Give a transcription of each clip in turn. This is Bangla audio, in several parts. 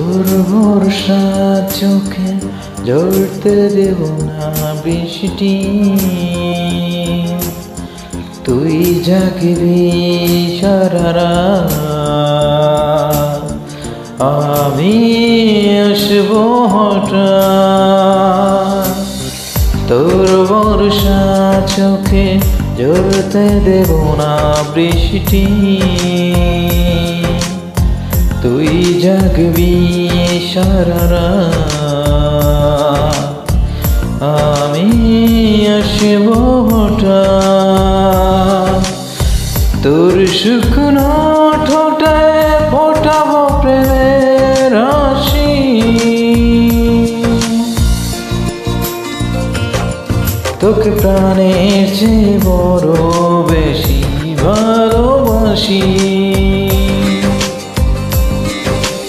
তোর ভরসা চোখে ঝরতে দেব না বৃষ্টি, তুই জাগবি সারা রাত, আমি আসবো হঠাৎ। তোর ভরসা চোখে ঝরতে দেব না বৃষ্টি, তুই জাগবি সারা রাত, আমি আসবো হঠাৎ। তোর শুকনো ঠোঁটে ফোটাবো প্রেমের হাসি, তোকে প্রাণের চেয়ে বড় বেশি ভালোবাসি,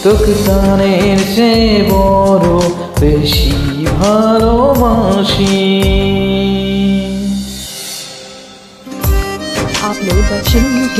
তোকে প্রাণের চেয়ে বড় বেশি ভালোবাসি। Upload Darshan UK।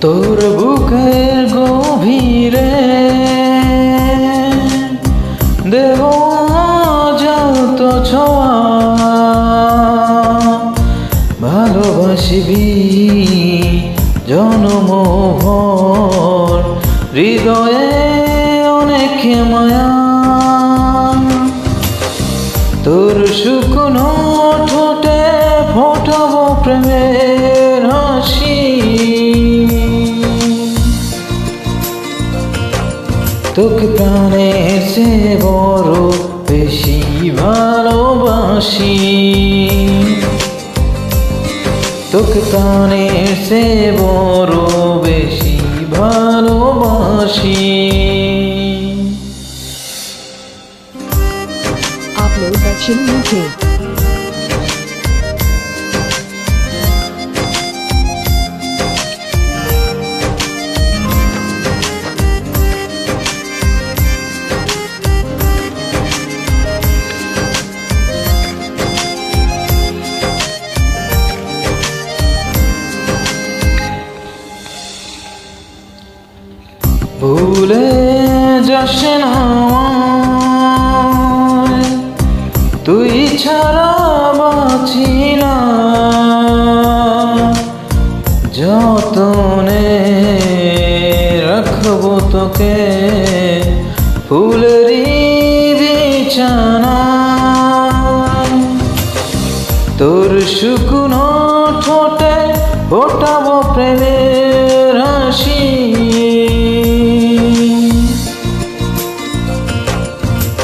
তোর বুকের গভীরে দেব যত ছোঁয়া, ভালোবাসিবি জনমভর, হৃদয়ে অনেক মায়া। তোর শুকনো ঠোঁটে ফোটাবো প্রেমের হাসি, তোকে প্রাণের চেয়ে বড় বেশি ভালোবাসি, তোকে প্রাণের চেয়ে বড় বেশি ভালোবাসি। Upload Darshan UK। ভুলে যাস না আমায়, তুই ছাড়া বাঁচি না, যতনে রাখবো তোকে ফুলেরই বিছানা। তোর শুকনো ঠোঁটে ফোটাবো প্রেমের হাসি,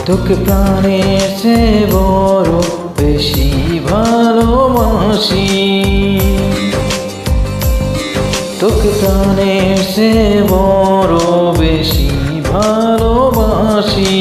তোকে প্রাণের চেয়ে বড় বেশি ভালোবাসি, তোকে প্রাণের চেয়ে বড় বেশি ভালোবাসি।